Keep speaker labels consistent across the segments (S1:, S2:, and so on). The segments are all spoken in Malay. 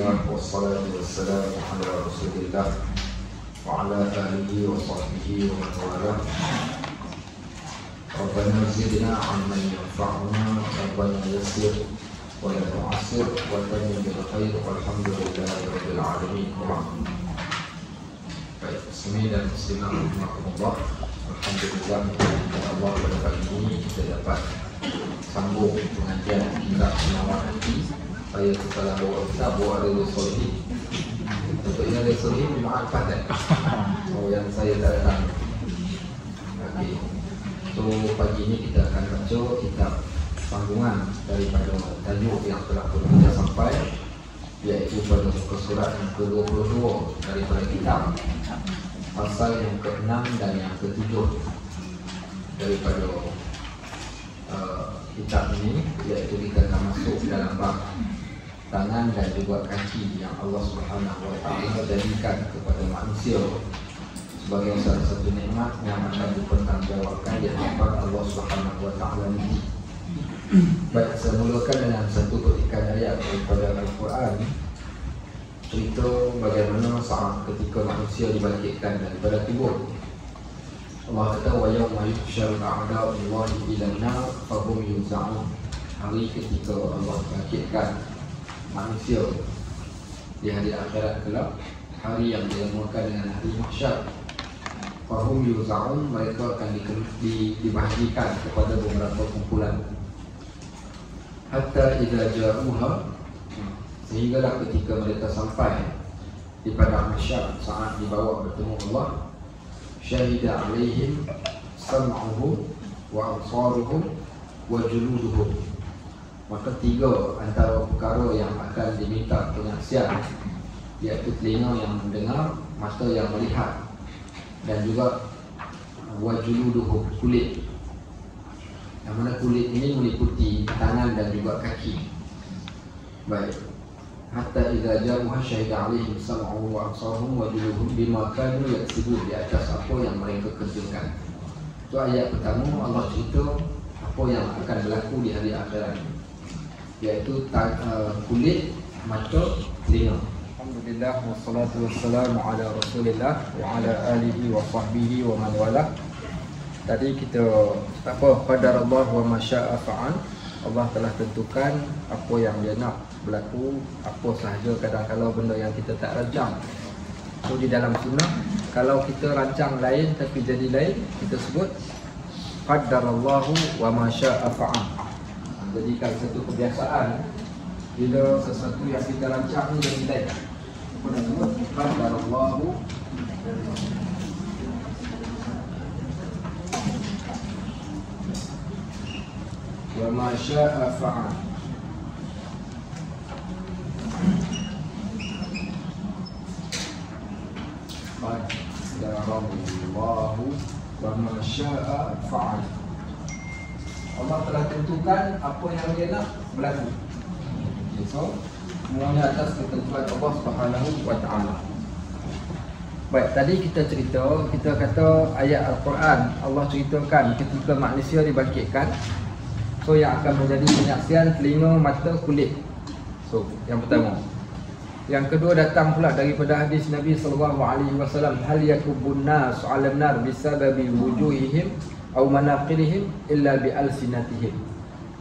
S1: Bismillah wassalatu wassalamu ala Rasulillah wa ala alihi wa sahbihi wa man walah. Rabbana zidna 'ilman yanfa'una rabbana yassir wa la tu'assir wa tammim bil khair walhamdulillahi rabbil alamin. Baik, muslimin dan muslimat rahimakumullah. Alhamdulillah, Allah pada kali ini kita dapat sambung pengajian kitab Penawar Hati. Saya setelah bawa kitab buat Riyadhus Shalihin. Tentunya Riyadhus Shalihin bermanfaat kan? Oh, yang saya tak datang. Okey. So pagi ini kita akan baca kitab sambungan daripada tajuk yang telah kita sampai, iaitu pada muka surat yang ke-22 daripada kitab, pasal yang ke-6 dan yang ke-7 daripada kitab ini, iaitu kita akan masuk dalam bab tangan dan juga kaki yang Allah Subhanahu Wa Taala jadikan kepada manusia sebagai salah satu nikmat yang akan dipertanggungjawabkan di hadapan Allah Subhanahu Wa Taala nanti. Baik, saya mulakan dengan satu petikan ayat daripada Al-Quran, cerita bagaimana saat ketika manusia dibangkitkan daripada kubur. Allah kata, wa yawma yuhsyarul a'da'u Allahi ilan nar fahum yuza'un. Hari ketika Allah bangkitkan manusia di hari akhirat kelak, hari yang dinamakan dengan hari mahsyar, fahum yuza'un, mereka akan dibahagikan kepada beberapa kumpulan. Hatta idza ja'uha, sehinggalah ketika mereka sampai di padang mahsyar, saat dibawa bertemu Allah, syahida alaihim sam'uhum wa absaruhum wa juluduhum. Maka tiga antara perkara yang akan diminta penyaksian, iaitu telinga yang mendengar, mata yang melihat, dan juga wa juluduhum, kulit. Yang mana kulit ini meliputi tangan dan juga kaki. Baik. Hatta idza ja'uha syahida alaihim sam'uhum wa absaruhum wa juluduhum bima kanu yaksibun, di atas apa yang mereka kerjakan. Itu ayat pertama. Allah cerita apa yang akan berlaku di hari akhirat, iaitu kulit, mata, telinga. Alhamdulillah wassalatu wassalamu ala Rasulillah wa ala alihi wa sahbihi wa man walah. Tadi kita qadarallah wa ma syaa fa'al. Allah telah tentukan apa yang dia nak berlaku, apa sahaja. Kadang-kadang benda yang kita tak rancang. So di dalam sunnah, kalau kita rancang lain tapi jadi lain, kita sebut qadarallahu wa ma syaa fa'al. Jadikan satu kebiasaan, bila sesuatu yang kita rancang ni jadi lain, apa nak sebut? Qadarallahu wa ma syaa fa'al. Qadarallahu wa ma syaa fa'al. Allah telah tentukan apa yang dia nak berlaku. So, semuanya atas ketentuan Allah Subhanahu Wa Taala. Baik, tadi kita kata ayat Al-Quran, Allah ceritakan ketika manusia dibangkitkan. So yang akan menjadi penyaksian telinga, mata, kulit. So yang pertama. Yang kedua datang pula daripada hadis Nabi SAW, hal yakubun nas 'alan nar bisababi wujuhihim aw manaqirihim illa bi alsinatihim.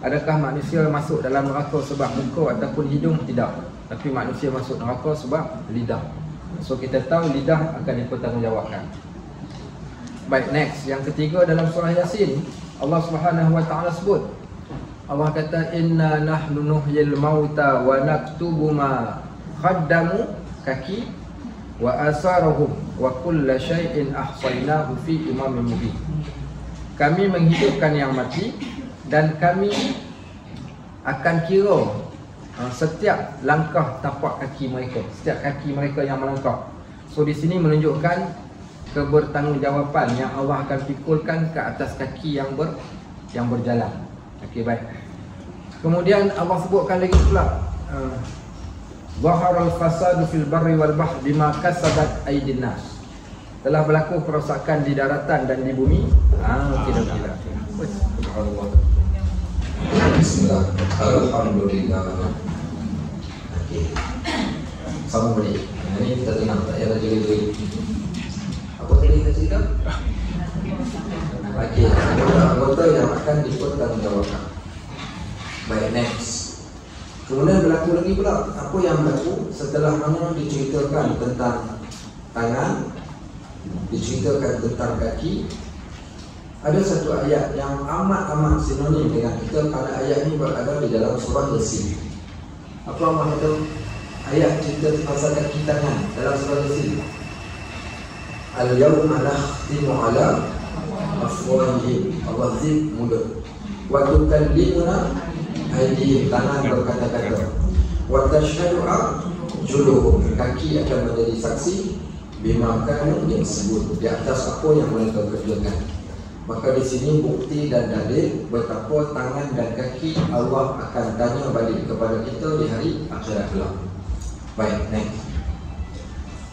S1: Adakah manusia masuk dalam neraka sebab muka ataupun hidung? Tidak. Tapi manusia masuk neraka sebab lidah. So kita tahu lidah akan dipertanggungjawabkan. Baik, next. Yang ketiga dalam surah Yasin, Allah Subhanahu Wa Taala sebut, Allah kata, inna nahnu nuhyil mauta wa naktubu ma qaddamu, kaki, wa asarahum wa kulla syai'in ahsaynahu fi imamin mubin. Kami menghidupkan yang mati dan kami akan kira setiap langkah tapak kaki mereka, setiap kaki mereka yang melangkah. So di sini menunjukkan kebertanggungjawaban yang Allah akan pikulkan ke atas kaki yang berjalan. Okey, baik. Kemudian Allah sebutkan lagi pula, zaharal fasadu fil barri wal bahr bima kasabat aydin nas. Telah berlaku kerosakan di daratan dan di bumi. Kira-kira. Subhanallah.
S2: Bismillah. Alhamdulillah. Sama boleh. Ini kita tenang, tak payah jerit-jerit. Apa tadi kita cerita? Okey, anggota yang akan dipertanggungjawabkan. Baik, next. Kemudian berlaku lagi pula. Apa yang berlaku setelah mana diceritakan tentang tangan, diceritakan tentang kaki. Ada satu ayat yang amat sinonim dengan kita kerana ayat ini berada di dalam surah Yasin. Apa maksud ayat cerita pasal kaki tangan dalam surah Yasin? Al-yawma nakhtimu ala afwahihim, Allah zib mulut, wa tukallimuna aydihim, tangan berkata-kata, wa tashhadu arjuluhum, kaki akan menjadi saksi bima kanu yaksubun, di atas apa yang mereka kerjakan. Maka di sini bukti dan dalil betapa tangan dan kaki Allah akan tanya balik kepada kita di hari akhirat kelak. Baik, next.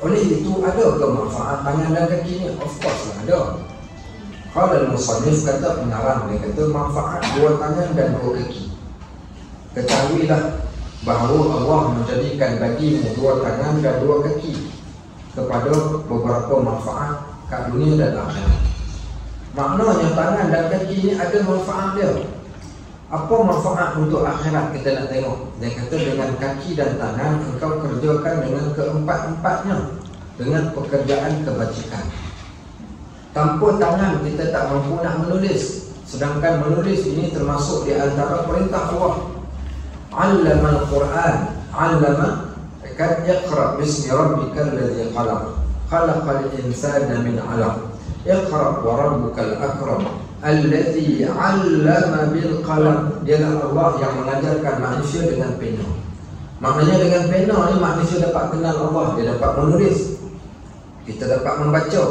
S2: Oleh itu, ada ke manfaat tangan dan kaki ni? Of course lah ada. Kalau al-musannif kata pengarang, dia kata manfaat dua tangan dan dua kaki. Ketahuilah bahawa Allah menjadikan bagimu dua tangan dan dua kaki kepada beberapa manfaat kat dunia dan akhirat. Maknanya tangan dan kaki ni ada manfaat dia. Apa manfaat untuk akhirat kita nak tengok? Dia kata dengan kaki dan tangan engkau kerjakan dengan keempat-empatnya, dengan pekerjaan kebajikan. Tanpa tangan kita tak mampu nak menulis. Sedangkan menulis ini termasuk di antara perintah Allah. Allama al-Quran, allama, kan iqra bismi rabbikal ladzi khalaq, khalaqal insana min 'alaq, iqra wa rabbukal akram alladzi 'allama bil qalam. Dialah Allah yang mengajarkan manusia dengan pena. Maknanya dengan pena ni manusia dapat kenal Allah, dia dapat menulis, kita dapat membaca.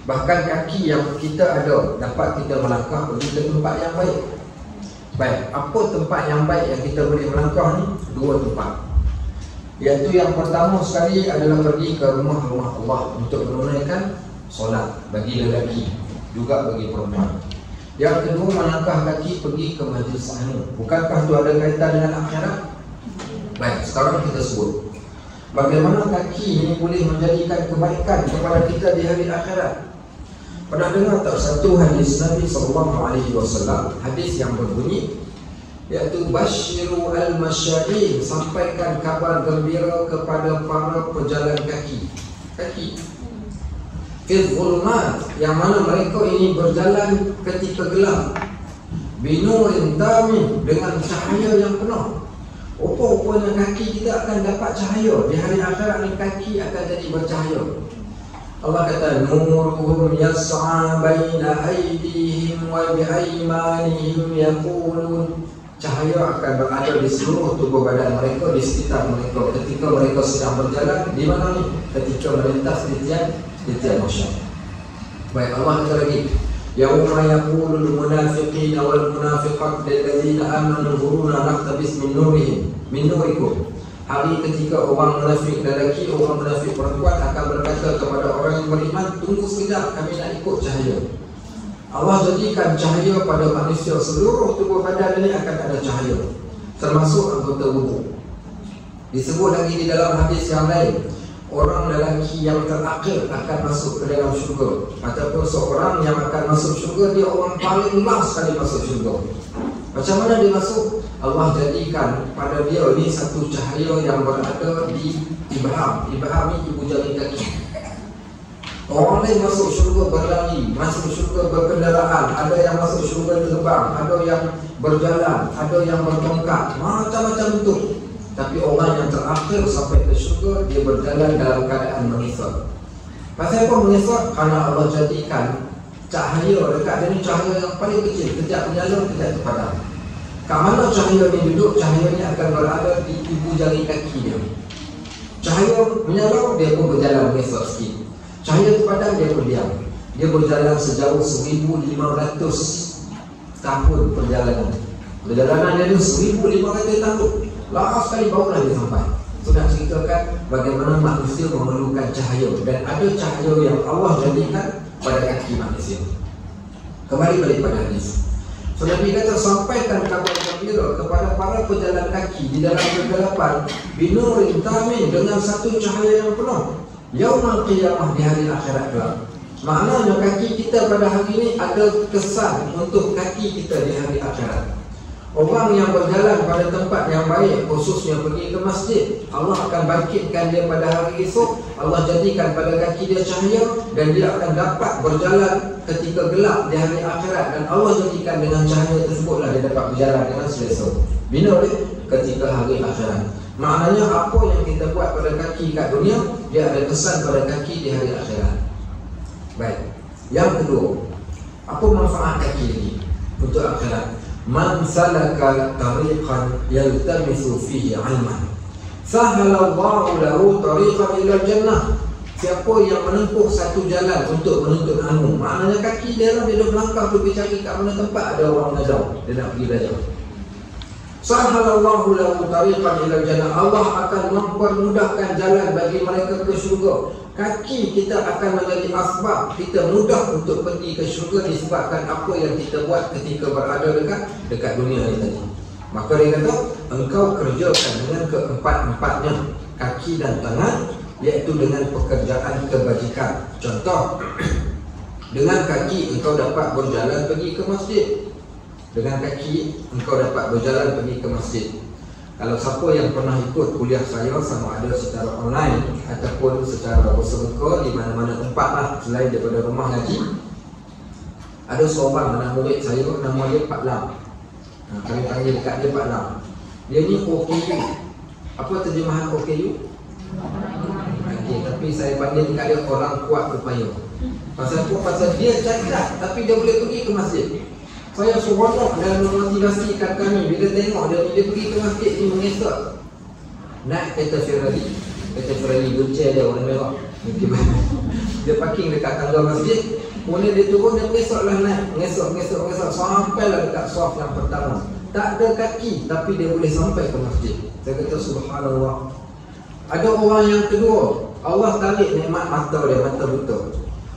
S2: Bahkan kaki yang kita ada dapat kita melangkah pergi ke tempat yang baik. Baik, apa tempat yang baik yang kita boleh melangkah ni? Dua tempat. Iaitu yang pertama sekali adalah pergi ke rumah-rumah Allah untuk menunaikan solat bagi lelaki, juga bagi perempuan. Yang kedua, melangkah kaki pergi ke majlis ilmu. Bukankah itu ada kaitan dengan akhirat? Baik, sekarang kita sebut bagaimana kaki ini boleh menjadikan kebaikan kepada kita di hari akhirat. Pernah dengar tak satu hadis Nabi SAW, hadis yang berbunyi, iaitu basyiru al-masya'in, sampaikan kabar gembira kepada para pejalan kaki. Kaki fil zulmat, yang mana mereka ini berjalan ketika gelap, binurin tamin, dengan cahaya yang penuh. Rupa-rupanya kaki kita akan dapat cahaya. Di hari akhirat ni kaki akan jadi bercahaya. Allah kata nuruhum yas'a baina aydihim wa bi'aymanihim yaqulun, cahaya akan berada di seluruh tubuh badan mereka, di sekitar mereka ketika mereka sedang berjalan. Di mana ni? Ketika melintas di tiang masyarakat. Baik, Allah kata lagi, yauma yaqulul munafiqina wal munafiqat lilladzina amanu zuruna naqtabis min nurikum. Hari ketika orang munafik lelaki, orang munafik perempuan akan berkata kepada orang yang beriman, tunggu sekejap, kami nak ikut cahaya. Allah jadikan cahaya pada manusia, seluruh tubuh badan ini akan ada cahaya, termasuk anggota wudhu. Disebut lagi di dalam hadis yang lain, orang lelaki yang terakhir akan masuk ke dalam syurga, ataupun seorang yang akan masuk syurga, dia orang paling last sekali masuk syurga. Macam mana dia masuk? Allah jadikan pada dia ni satu cahaya yang berada di ibham. Ibham ni ibu jari kaki. Orang lain masuk syurga berlari, masuk syurga berkendaraan, ada yang masuk syurga terbang, ada yang berjalan, ada yang bertongkat, macam-macam bentuk. Tapi orang yang terakhir sampai ke syurga, dia berjalan dalam keadaan mengisap. Pasal apa mengisap? Kerana Allah jadikan cahaya dekat dia ni cahaya yang paling kecil, kejap menyala, kejap terpadam. Kat mana cahaya ni duduk, cahaya ni akan berada di ibu jari kaki dia. Cahaya menyala, dia pun berjalan mengisap sikit. Cahaya terpadam, dia pun diam. Dia berjalan sejauh 1500 tahun perjalanan. Perjalanan dia tu 1500 tahun. Lama sekali barulah dia sampai. So nak ceritakan bagaimana manusia memerlukan cahaya, dan ada cahaya yang Allah jadikan pada kaki manusia. Kembali balik pada hadis. So Nabi kata sampaikan kabar gembira kepada para pejalan kaki di dalam kegelapan binurin tamin, dengan satu cahaya yang penuh yaumul qiyamah, di hari akhirat kelak. Maknanya kaki kita pada hari ini ada kesan untuk kaki kita di hari akhirat. Orang yang berjalan pada tempat yang baik, khususnya pergi ke masjid, Allah akan bangkitkan dia pada hari esok. Allah jadikan pada kaki dia cahaya, dan dia akan dapat berjalan ketika gelap di hari akhirat. Dan Allah jadikan dengan cahaya tersebutlah dia dapat berjalan dengan selesa. Bina ketika hari akhirat. Maknanya apa yang kita buat pada kaki kat dunia, dia ada kesan pada kaki di hari akhirat. Baik. Yang kedua, apa manfaat kaki lagi untuk akhirat? Man salaka tariqan yaltamisu fihi 'ilman sahalallahu lahu tariqan ila jannah. Siapa yang menempuh satu jalan untuk menuntut ilmu, maknanya kaki dia lah, dia dah melangkah pergi cari kat mana tempat ada orang mengajar, dia nak pergi belajar. Sahalallahu lahu tariqan ila jannah, Allah akan mempermudahkan jalan bagi mereka ke syurga. Kaki kita akan menjadi asbab kita mudah untuk pergi ke syurga disebabkan apa yang kita buat ketika berada dekat dunia ini tadi. Maka dia kata, engkau kerjakan dengan keempat-empatnya, kaki dan tangan, iaitu dengan pekerjaan kebajikan. Contoh, dengan kaki engkau dapat berjalan pergi ke masjid. Dengan kaki engkau dapat berjalan pergi ke masjid. Kalau siapa yang pernah ikut kuliah saya, sama ada secara online ataupun secara berserta di mana-mana tempat lah selain daripada rumah ngaji, ada seorang anak murid saya, nama dia Pak Lam. Kami panggil dekat dia Pak Lam. Dia ni OKU. Apa terjemahan OKU? Okay, tapi saya panggil dekat dia orang kuat upaya. Pasal apa? Pasal dia cacat tapi dia boleh pergi ke masjid. Saya seronok dan memotivasikan kami bila tengok dia pergi ke masjid ni mengesok. Naik kereta Ferrari Dulce dia warna merah. Dia parking dekat tangga masjid. Kemudian dia turun, dia mengesoklah naik. Mengesok sampailah dekat saf yang pertama. Tak ada kaki tapi dia boleh sampai ke masjid. Saya kata subhanallah. Ada orang yang kedua, Allah tarik nikmat mata dia, mata buta.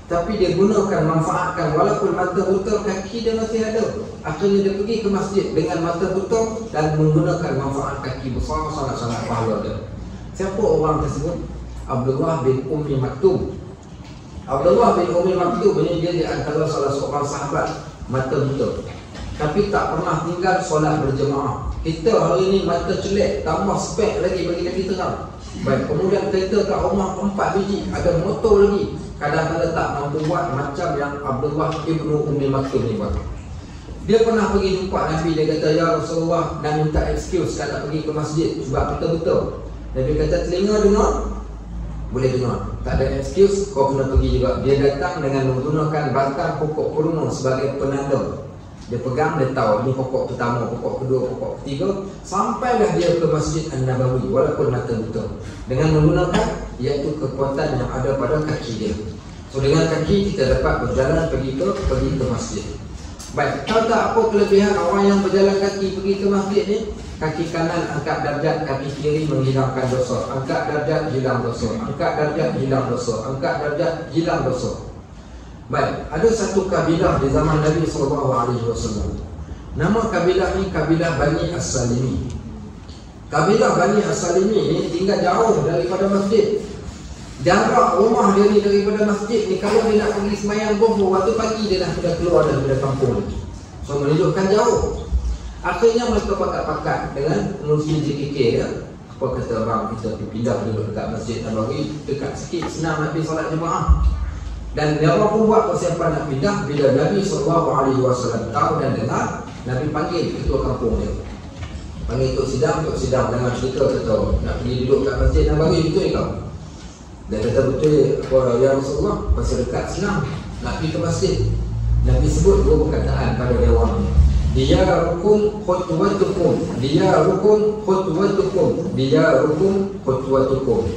S2: Tapi dia gunakan, manfaatkan, walaupun mata buta, kaki dia masih ada. Akhirnya dia pergi ke masjid dengan mata buta dan menggunakan manfaat kaki besar, sangat-sangat pahala dia. Siapa orang tersebut? Abdullah bin Ummi Maktum. Abdullah bin Ummi Maktum ini dia di antara salah seorang sahabat mata buta, tapi tak pernah tinggal solat berjemaah. Kita hari ini mata celek, tambah spek lagi bagi lagi terang. Baik, kemudian kereta kat rumah 4 biji, ada motor lagi. Kadang-kadang tak mampu buat macam yang Abdullah ibnu Ummi Maktum ni buat. Dia pernah pergi jumpa Nabi, dia kata, ya Rasulullah, dan minta excuse tak nak pergi ke masjid sebab betul-betul. Nabi kata, telinga dengar? Boleh dengar. Tak ada excuse, kau kena pergi juga. Dia datang dengan menggunakan batang pokok kurma sebagai penanda. Dia pegang, dia tahu ini pokok pertama, pokok kedua, pokok ketiga. Sampailah dia ke Masjid An-Nabawi walaupun mata buta, dengan menggunakan iaitu kekuatan yang ada pada kaki dia. So dengan kaki kita dapat berjalan pergi ke masjid. Baik, tahu tak apa kelebihan orang yang berjalan kaki pergi ke masjid ni? Kaki kanan angkat darjat, kaki kiri menghilangkan dosa. Angkat darjat, hilang dosa. Angkat darjat, hilang dosa. Angkat darjat, hilang dosa. Baik, ada satu kabilah di zaman Nabi SAW. Nama kabilah ni kabilah Bani As-Salimi. Kabilah Bani As-Salimi ni tinggal jauh daripada masjid. Jarak rumah dia ni daripada masjid ni, kalau dia nak pergi semayang zuhur, waktu pagi dia dah keluar daripada kampung ni. So menunjukkan jauh. Akhirnya mereka pakat-pakat dengan Muslim JKK ya. Apa kata bang, kita pindah dulu dekat Masjid Nabawi, dekat sikit, senang nak pergi solat jemaah. Dan dia pun buat persiapan nak pindah. Bila Nabi SAW tahu dan dengar, Nabi panggil ketua kampung dia, panggil Tok Sidang dengan cerita, kata nak pergi duduk kat Masjid Nabawi, betul ke kau? Dia kata betul ya Rasulullah, pasal dekat senang nak pergi ke masjid. Nabi sebut dua perkataan pada dia orang ni. Dia rukun khutwatukum, dia rukun khutwatukum, dia rukun khutwatukum.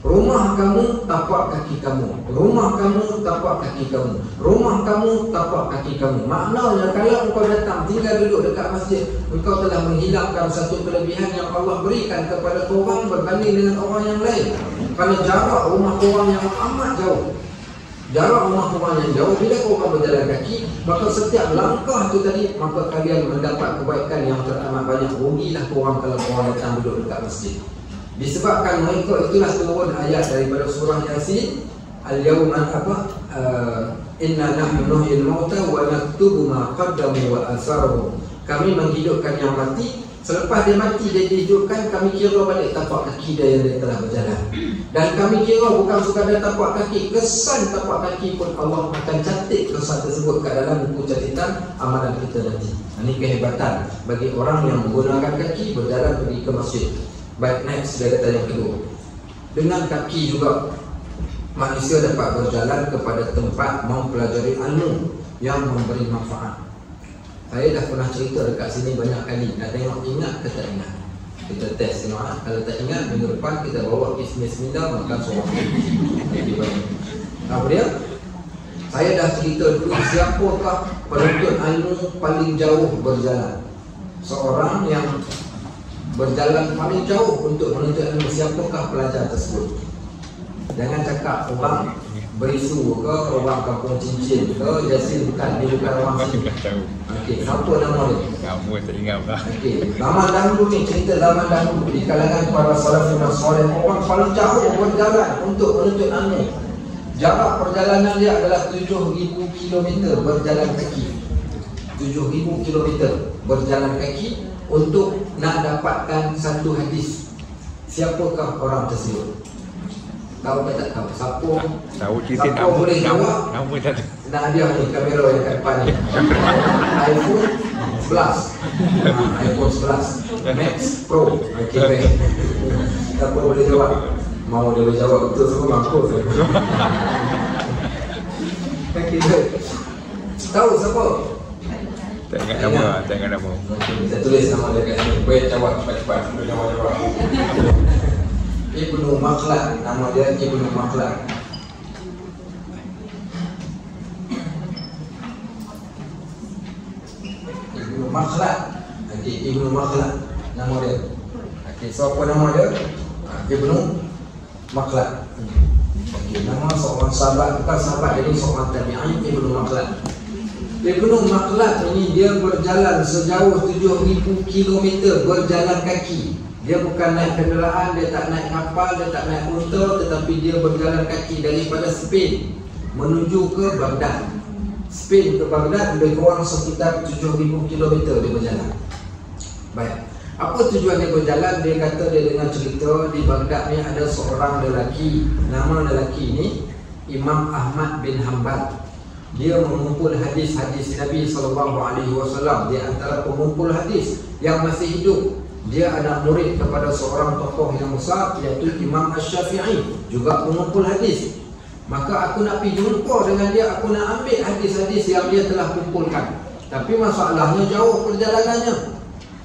S2: Rumah kamu tapak kaki kamu, rumah kamu tapak kaki kamu, rumah kamu tapak kaki kamu. Maknanya kalau engkau datang tinggal duduk dekat masjid, engkau telah menghilangkan satu kelebihan yang Allah berikan kepada korang berbanding dengan orang yang lain. Kerana jarak rumah korang yang amat jauh. jarak rumah korang yang jauh, bila korang berjalan kaki, maka setiap langkah tu tadi, maka kalian mendapat kebaikan yang teramat banyak. Rugilah korang kalau korang datang duduk dekat masjid. Disebabkan mereka itulah turun ayat daripada surah Yasin, al-yawma inna nahnu nuhyil mauta wa naktubu ma qaddamu wa atharuhum. Kami menghidupkan yang mati, selepas dia mati dia dihidupkan, kami kira balik tapak kaki dia yang dia telah berjalan. Dan kami kira bukan sekadar tapak kaki, kesan tapak kaki pun Allah akan catat kesan tersebut kat dalam buku catatan amalan kita nanti. Ini kehebatan bagi orang yang menggunakan kaki berjalan pergi ke masjid. Baik, next dia kata yang kedua, dengan kaki juga manusia dapat berjalan kepada tempat mempelajari ilmu yang memberi manfaat. Saya dah pernah cerita dekat sini banyak kali. Nak tengok ingat ke tak ingat? Kita test tengok. Kalau tak ingat, minggu depan kita bawa kismis minda makan seorang. Jadi banyak. Apa dia? Saya dah cerita dulu, siapakah penuntut ilmu paling jauh berjalan? Seorang yang berjalan paling jauh untuk menuntut ilmu, siapakah pelajar tersebut? Jangan cakap orang berisu ke, orang kampung cincin ke, Yasin bukan, dia bukan orang sini. Okey, siapa nama dia?
S3: Kamu tak ingat lah.
S2: Okey, zaman dahulu ni, cerita zaman dahulu di kalangan para salafun soleh, orang paling jauh berjalan untuk menuntut ilmu. Jarak perjalanan dia adalah 7,000 km berjalan kaki. 7,000 km berjalan kaki untuk nak dapatkan satu hadis. Siapakah orang tersebut? Tahu ke tak tahu?
S3: Tahu cerita
S2: siapa boleh jawab?
S3: Nama tak.
S2: Nak hadiah ni kamera yang kat depan ni. iPhone 11. iPhone 11 Max Pro. Okey, baik. Siapa boleh jawab? Mau dia boleh jawab betul semua mampu. Okey, baik. Tahu siapa?
S3: Tak ingat nama, tak ingat nama.
S2: Okey, saya tulis nama dia kat sini. Baik, jawab cepat-cepat. Jawab. Ibnu Makhlad, nama dia Ibnu Makhlad. Ibnu Makhlad. Okey, Ibnu Makhlad nama dia. Okey, so apa nama dia? Ibnu Makhlad. Okey, nama seorang sahabat, bukan sahabat, jadi seorang tabi'in, Ibnu Makhlad. Ibnu Makhlad ini dia berjalan sejauh 7,000 km berjalan kaki. Dia bukan naik kenderaan, dia tak naik kapal, dia tak naik unta, tetapi dia berjalan kaki daripada Spain menuju ke Baghdad. Spain ke Baghdad lebih kurang sekitar 7,000 km dia berjalan. Baik, apa tujuan dia berjalan? Dia kata dia dengan cerita di Baghdad ni ada seorang lelaki. Nama lelaki ini Imam Ahmad bin Hanbal. Dia mengumpul hadis-hadis Nabi SAW. Dia antara pengumpul hadis yang masih hidup. Dia anak murid kepada seorang tokoh yang besar, iaitu Imam Asy-Syafi'i, juga pengumpul hadis. Maka aku nak pergi jumpa dengan dia, aku nak ambil hadis-hadis yang dia telah kumpulkan. Tapi masalahnya jauh perjalanannya.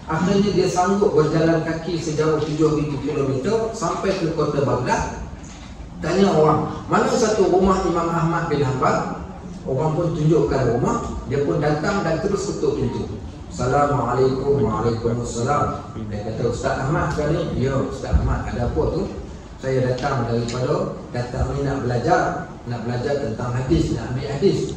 S2: Akhirnya dia sanggup berjalan kaki sejauh 7,000 km sampai ke kota Baghdad. Tanya orang, mana satu rumah Imam Ahmad bin Hanbal? Orang pun tunjukkan rumah. Dia pun datang dan terus ketuk pintu. Assalamualaikum. Waalaikumsalam. Dia kata, Ustaz Ahmad kan ni? Ya, Ustaz Ahmad, ada apa tu? Saya datang ni nak belajar tentang hadis, nak ambil hadis.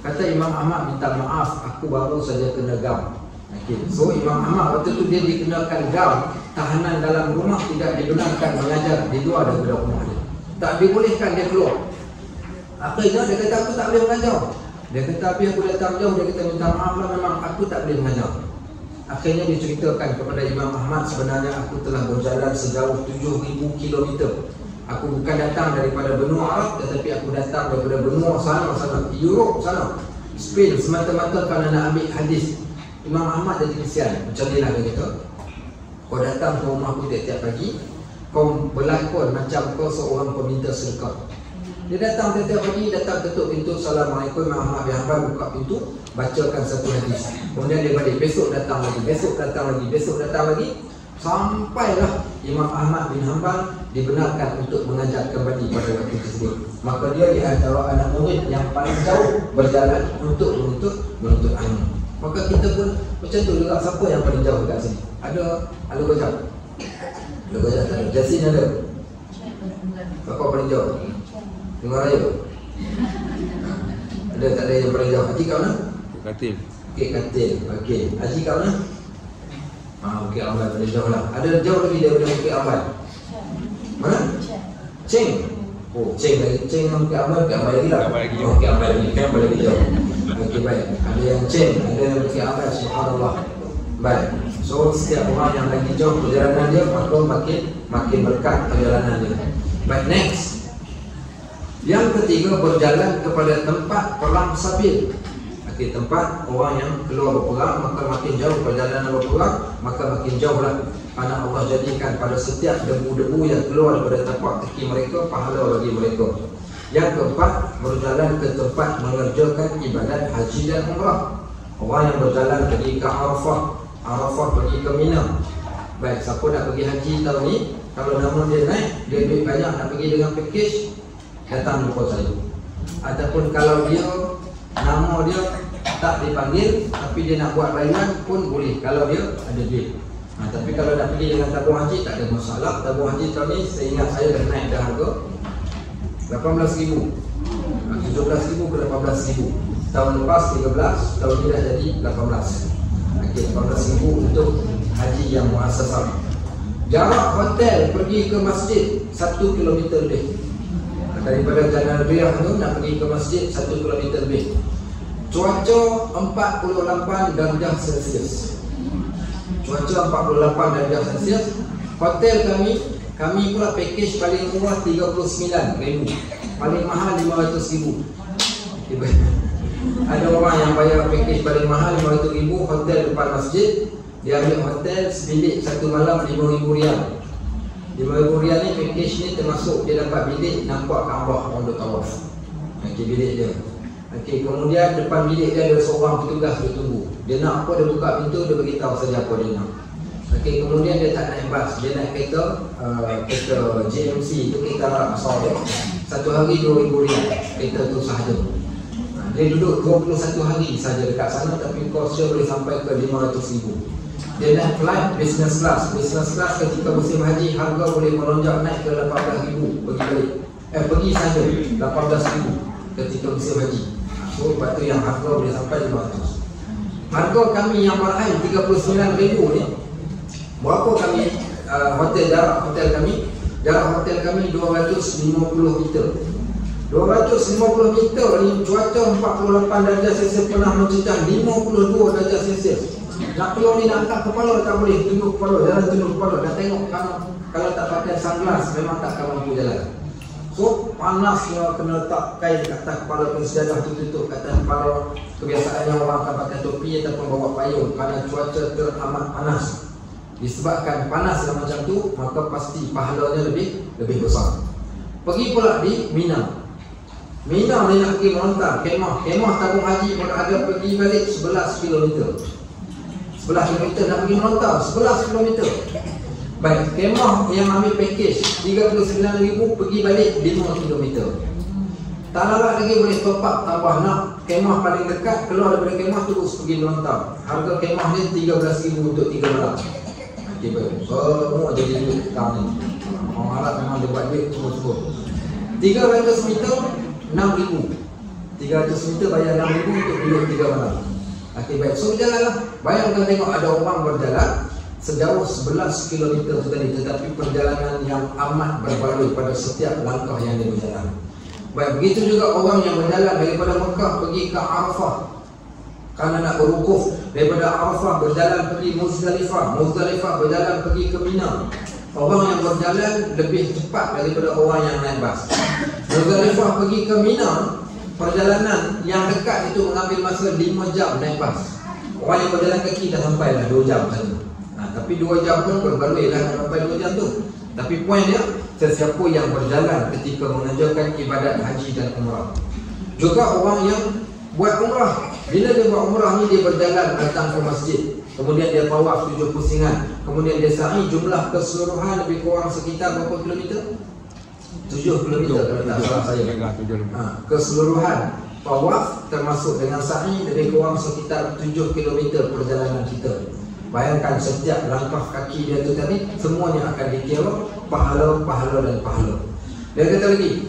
S2: Kata Imam Ahmad, minta maaf, aku baru saja kena gam. Okay. So Imam Ahmad waktu tu dia dikenakan gam, tahanan dalam rumah, tidak dibenarkan mengajar di luar daripada rumah dia. Tak dibolehkan dia keluar. Akhirnya dia kata, aku tak boleh mengajar. Dia kata, tapi aku datang jauh. Dia kata, minta maaf lah, memang aku tak boleh mengajar. Akhirnya diceritakan kepada Imam Ahmad, sebenarnya aku telah berjalan sejauh 7,000 km. Aku bukan datang daripada benua Arab, tetapi aku datang daripada benua sana, Europe sana, Spain, semata-mata kerana nak ambil hadis. Imam Ahmad jadi kesian. Macam ni lah dia kata, kau datang ke rumah aku tiap-tiap pagi, kau berlakon macam kau seorang peminta sedekah. Dia datang setiap pagi, datang ketuk pintu. Assalamualaikum. Imam Ahmad bin Hanbal buka pintu, bacakan satu hadis. Kemudian dia balik, besok datang lagi, besok datang lagi, besok datang lagi. Sampailah Imam Ahmad bin Hanbal dibenarkan untuk mengajar kembali pada waktu tersebut. Maka dia di antara anak murid yang paling jauh berjalan untuk menuntut ilmu. Maka kita pun macam tu juga. Siapa yang paling jauh dekat sini? Ada Al-Ghazal? Al-Ghazal tak ada. Yasin ada? Siapa paling jauh? Dengar raya? Ada tak ada yang paling jauh? Haji kat mana?
S3: Katil.
S2: Bukit Katil. Okey. Haji kat mana? Bukit Amal paling jauh lah. Ada jauh lagi daripada Bukit Amal? Mana? Ceng. Oh, Ceng lagi. Ceng dengan Bukit Amal lagi lah. Bukit Amal lagi. Kan lagi jauh. Okey, baik. Ada yang Ceng, ada yang Bukit Amal. Subhanallah. Baik. So, setiap orang yang lagi jauh perjalanan dia, maka makin berkat perjalanan dia. Baik, next. Yang ketiga, berjalan kepada tempat perang sabil. Okey, tempat orang yang keluar berperang, maka makin jauh perjalanan berperang, maka makin jauhlah anak Allah jadikan pada setiap debu-debu yang keluar daripada tapak kaki mereka pahala bagi mereka. Yang keempat, berjalan ke tempat mengerjakan ibadat haji dan umrah. Orang yang berjalan pergi ke Arafah, pergi ke Mina. Baik, siapa nak pergi haji tahun ni, kalau nama dia naik, dia duit banyak nak pergi dengan package, datang jumpa saya. Ataupun kalau dia nama dia tak dipanggil tapi dia nak buat bayaran pun boleh kalau dia ada duit. Tapi kalau nak pergi dengan tabung haji tak ada masalah. Tabung haji tahun ni saya ingat saya dah naik dah harga 18,000, 17,000 ke 18,000. Tahun lepas 13, tahun ni dah jadi 18. Okey, 18,000 untuk haji yang muassasah. Jarak hotel pergi ke masjid 1 km lebih. Daripada Jalan Riyah tu nak pergi ke masjid 1 km lebih. Cuaca 48 darjah Celsius. Cuaca 48 darjah Celsius. Hotel kami pula package paling murah 39,000. Paling mahal 500,000. Ada orang yang bayar package paling mahal 500,000 hotel depan masjid. Dia ambil hotel sebilik satu malam 5,000 riyal. 5,000 riyal ni package ni termasuk dia dapat bilik nampak Kaabah orang duk tawaf. Okey, bilik dia. Okey, kemudian depan bilik dia ada seorang petugas dia tunggu. Dia nak apa, dia buka pintu, dia beritahu saja apa dia nak. Okey, kemudian dia tak naik bas, dia naik kereta JMC tu, kereta Arab besar dia. Satu hari 2,000 riyal kereta tu sahaja. Dia duduk 21 hari saja dekat sana, tapi kos dia boleh sampai ke 500,000. Dia naik flight business class. Business class ketika musim haji harga boleh melonjak naik ke 18,000 pergi balik. Pergi saja 18,000 ketika musim haji. So lepas tu yang harga boleh sampai 500. Harga kami yang marhain 39,000 ni. Berapa kami jarak hotel kami 250 meter. 250 meter ni cuaca 48 darjah Celsius pernah mencecah 52 darjah Celsius. Nak keluar ni nak angkat kepala tak boleh, tunduk kepala, jalan tunduk kepala. Dah tengok kalau tak pakai sunglass memang tak akan mampu jalan. So panasnya kena letak kain kat atas kepala, sejadah tu tutup kat atas kepala. Kebiasaannya orang akan pakai topi ataupun bawa payung kerana cuaca teramat panas. Disebabkan panas yang macam tu, maka pasti pahalanya lebih besar. Pergi pula di Mina. Mina ni nak pergi melontar kemah tabung haji berada pergi balik 11 km. 11 km nak pergi melontar 11 km. Baik, kemah yang ambil package 39,000 pergi balik 5 km. Tak larat lagi boleh top up tambah nak kemah paling dekat, keluar daripada kemah terus pergi melontar. Harga kemah ni 13,000 untuk 3 malam. Okey, baik. Semua jadi duit tahun ni. Orang Arab memang dia buat duit semua. 300 meter 6,000. 300 meter bayar 6,000 untuk duduk 3 malam. Okey, baik. So berjalanlah. Bayangkan tengok ada orang berjalan sejauh 11 km tadi, tetapi perjalanan yang amat berbaloi pada setiap langkah yang dia berjalan. Baik, begitu juga orang yang berjalan daripada Mekah pergi ke Arafah kerana nak berwukuf. Daripada Arafah berjalan pergi Muzdalifah berjalan pergi ke Mina. Orang yang berjalan lebih cepat daripada orang yang naik bas. Muzdalifah pergi ke Mina, perjalanan yang dekat itu mengambil masa 5 jam naik bas. Orang yang berjalan kaki dah sampai dah 2 jam saja. Tapi 2 jam pun berbaloi lah sampai 2 jam tu. Tapi poin dia, sesiapa yang berjalan ketika mengerjakan ibadat haji dan umrah. Juga orang yang buat umrah, bila dia buat umrah ni dia berjalan datang ke masjid, kemudian dia tawaf 7 pusingan, kemudian dia sa'i, jumlah keseluruhan lebih kurang sekitar berapa kilometer? 7 kilometer kalau tak salah saya. Keseluruhan tawaf termasuk dengan sa'i lebih kurang sekitar 7 kilometer perjalanan kita. Bayangkan setiap langkah kaki dia tu tadi semuanya akan dikira pahala. Dia kata lagi,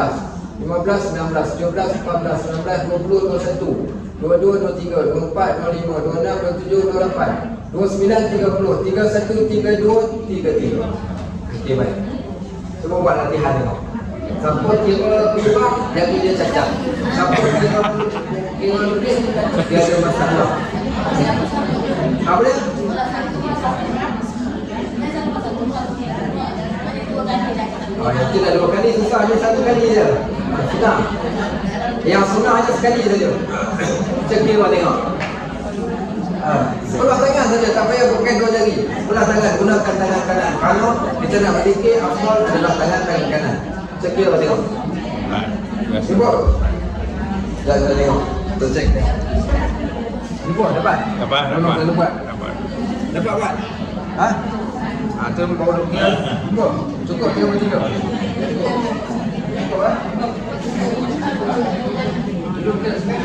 S2: 15, 19, 17, 18, 19, 20, 21, 22, 23, 24, 25, 26, 27, 28. 29, 30, 31, 32, 33. Okey, baik. Cuba buat latihan tengok. Siapa kira kurang, jadi dia cacat. Siapa kira lebih, dia ada masalah. Apa dia? Nanti dah 2 kali susah, hanya 1 kali je. Senang. Yang senang hanya sekali saja. Cek kira tengok. Sebelah tangan saja, tak payah pakai 2 jari. Sebelah tangan, gunakan tangan kanan. Kalau kita nak berzikir, afdal adalah tangan kanan. Cek kira tengok. Cuba. Jangan tengok. Kita cek. Cuba dapat?
S3: Dapat.
S1: Dapat buat? Ha? Tu bawa dunia. Cukup 33. Cukup Duduk ke sini.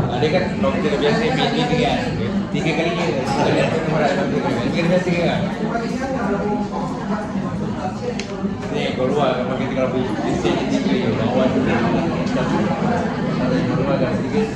S3: Ada kan doktor biasa meeting tu kan 3 kali je. Kita biasa kan. Ni keluar makin kalau bisik ni lawan tu. Keluar dah sedikit.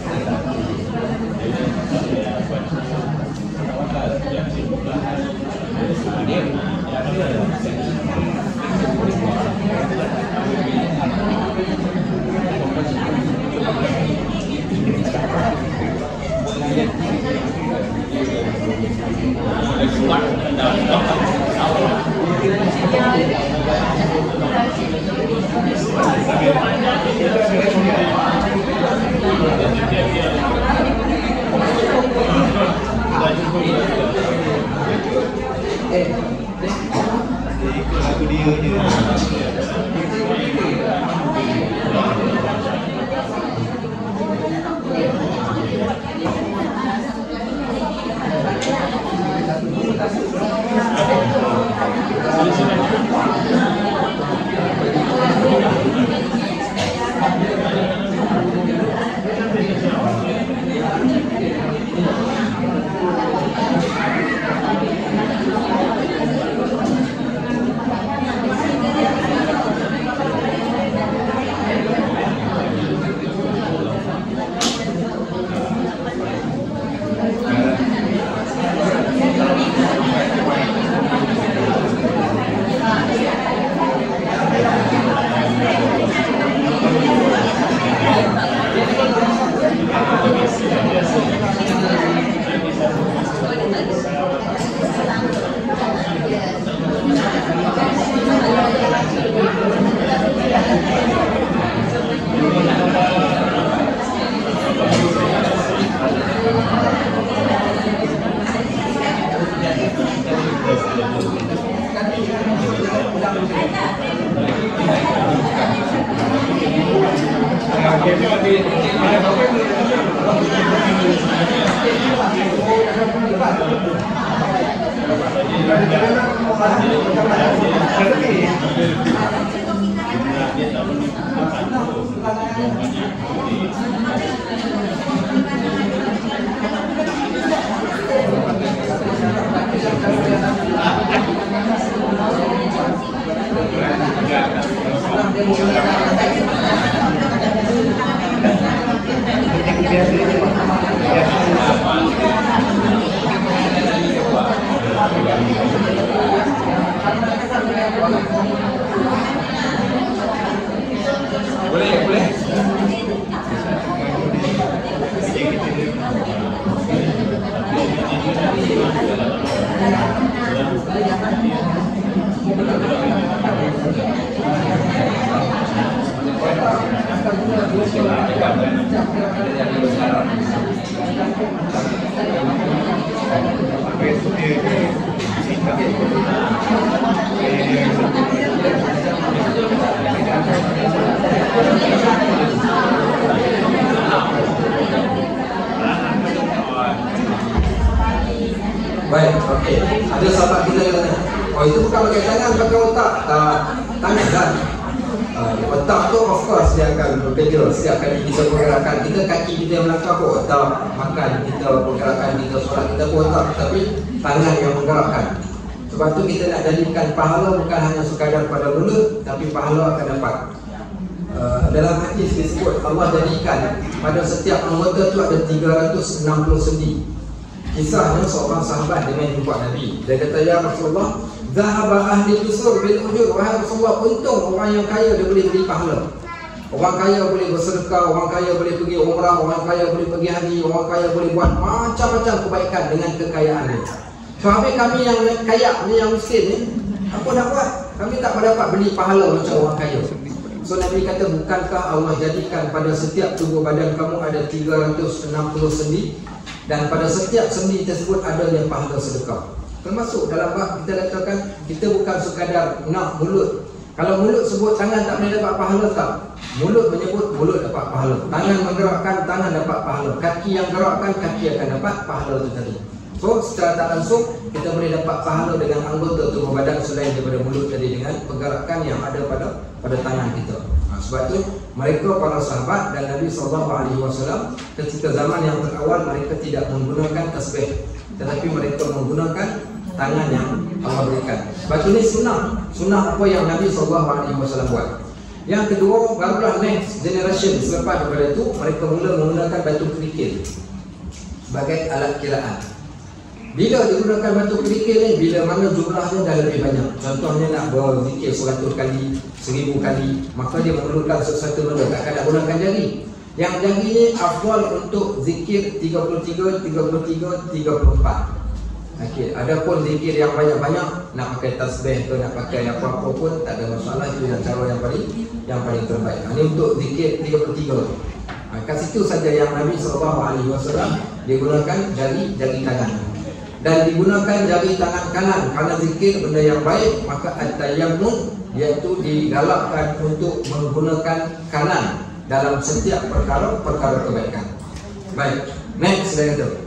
S2: Baik, okey. Ada sahabat kita yang tanya, oh itu bukan pakai tangan, pakai otak. Tangan kan? Otak tu of course dia akan bekerja. Setiap kali kita pergerakan kita, kaki kita yang melangkah pun otak, makan kita, pergerakan kita, solat kita pun otak. Tapi tangan yang menggerakkan. Sebab tu kita nak jadikan pahala bukan hanya sekadar pada mulut, tapi pahala akan dapat. Dalam hadis disebut Allah jadikan pada setiap anggota tu ada 360 sendi. Kisahnya seorang sahabat dengan jumpa Nabi. Dia kata, ya Rasulullah, zahaba ahli dusur bil ujur. Wahai Rasulullah, untung orang yang kaya dia boleh beri pahala. Orang kaya boleh bersedekah, orang kaya boleh pergi umrah, orang kaya boleh pergi haji, orang kaya boleh buat macam-macam kebaikan dengan kekayaan dia. Sahabat kami yang kaya ni, yang miskin ni, apa nak buat? Kami tak dapat beli pahala macam orang kaya. So Nabi kata, bukankah Allah jadikan pada setiap tubuh badan kamu ada 360 sendi, dan pada setiap sendi tersebut ada yang pahala sedekah. Termasuk dalam bab kita katakan, kita bukan sekadar nak mulut. Kalau mulut sebut tangan tak boleh dapat pahala, tak. Mulut menyebut mulut dapat pahala. Tangan menggerakkan, tangan dapat pahala. Kaki yang gerakkan, kaki akan dapat pahala itu tadi. So secara tak langsung kita boleh dapat pahala dengan anggota tubuh badan selain daripada mulut tadi, dengan pergerakan yang ada pada tangan kita. Sebab itu mereka para sahabat dan Nabi SAW ketika zaman yang terawal mereka tidak menggunakan tasbih, tetapi mereka menggunakan tangan yang Allah berikan. Sebab itu ini sunnah apa yang Nabi SAW buat. Yang kedua, barulah next generation selepas daripada itu mereka mula menggunakan batu kerikil sebagai alat kiraan. Bila digunakan batu kerikil ni, bila mana jumlahnya dah lebih banyak. Contohnya nak berzikir 100 kali, 1000 kali, maka dia memerlukan sesuatu benda. Takkan nak gunakan jari. Yang jari ni afdal untuk zikir 33, 33, 34. Okey, adapun zikir yang banyak-banyak, nak pakai tasbih ke nak pakai apa-apa pun tak ada masalah. Itu yang cara yang paling terbaik. Ini untuk zikir 33. Kat situ saja yang Nabi SAW dia gunakan jari tangan. Dan digunakan jari tangan kanan kerana zikir benda yang baik, maka at-tayammum iaitu digalakkan untuk menggunakan kanan dalam setiap perkara kebaikan. Baik, next saya kata,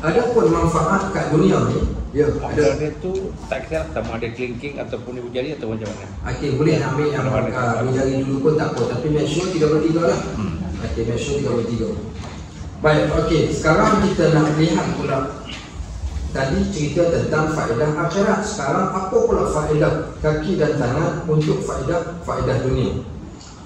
S2: adapun manfaat kat dunia ni, ya ada.
S3: Dia tu tak kira sama ada kelingking ataupun ibu jari atau macam mana.
S2: Okey, boleh nak ambil yang ibu jari dulu pun tak apa, tapi make sure 33 lah. Okey, make sure 33. Baik, okey, sekarang kita nak lihat pula. Tadi cerita tentang faedah akhirat. Sekarang apa pula faedah kaki dan tangan untuk faedah dunia?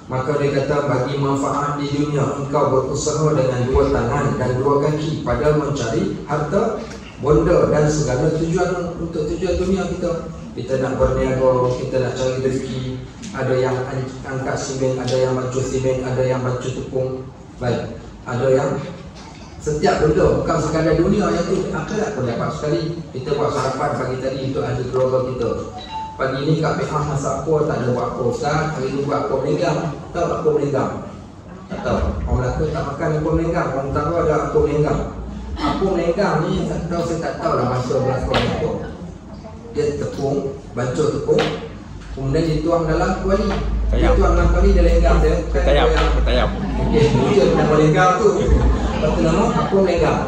S2: Maka dia kata, bagi manfaat di dunia engkau berusaha dengan 2 tangan dan 2 kaki pada mencari harta, bonda dan segala tujuan untuk tujuan dunia kita. Kita nak berniaga, kita nak cari rezeki. Ada yang angkat simen, ada yang baju simen, ada yang baju tepung. Baik, ada yang setiap benda, bukan sekadar dunia yang tu, akhirat pun dapat sekali. Kita buat sarapan pagi tadi untuk ahli keluarga kita. Pagi ni Kak Pihah masak apa, tak ada buat apa. Ustaz, hari ni buat apa melenggang. Tahu apa melenggang? Tak tahu. Orang Melaka tak makan apa melenggang. Orang tahu ada apa melenggang. Apa melenggang ni, saya tak tahu lah bahasa Melaka apa. Dia tepung, bancur tepung, kemudian dituang dalam kuali. Dia tuang dalam kuali, dia lenggang dia.
S3: Ketayam.
S2: Okey, dia nama lenggang tu. Lepas tu nama apa lenggang.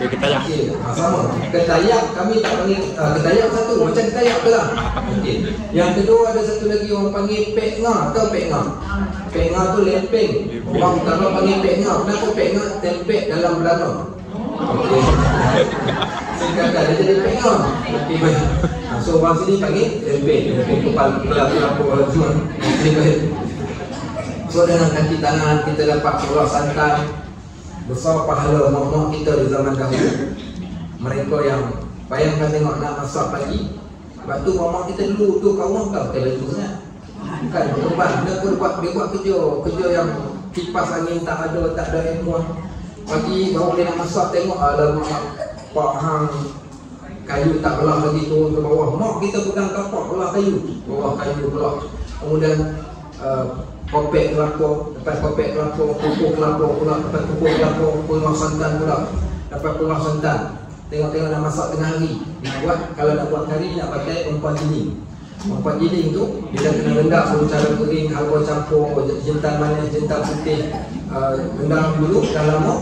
S3: Ketayam.
S2: Okey, sama. Ketayam kami tak panggil ketayam satu, macam ketayam tu lah. Okey. Yang kedua ada satu lagi orang panggil peknga. Tahu peknga? Peknga tu lempeng. Orang utama panggil peknga. Kenapa peknga? Tempek dalam belanga. Okey. Singkatan dia jadi peknga. Okey, baik. So orang sini panggil lempeng. Lempeng kepala kelapa semua. So dengan kaki tangan kita dapat keluar santan. Besar pahala mak-mak kita di zaman dahulu. Mereka yang bayangkan tengok nak masak pagi. Lepas tu mak-mak kita dulu tu kawan tak pakai baju sangat. Bukan berubah. Dia buat kerja yang kipas angin tak ada aircon. Pagi baru dia nak masak, tengok alamak Pak Hang kayu tak belah lagi turun ke bawah. Mak kita pegang kapak belah kayu. Bawah kayu belah. Kemudian kopek kelapa, lepas kopek kelapa, pupuk kelapa pula, lepas pupuk kelapa, pengawal santan pula, dapat pengawal santan. Tengok-tengok nak masak tengah hari. Nak buat, kalau nak buat kari nak pakai umpan jining. Umpan jining tu dia dah kena rendak dulu cara kering, halwa campur, jintan manis, jintan putih. Rendam dulu dah lama,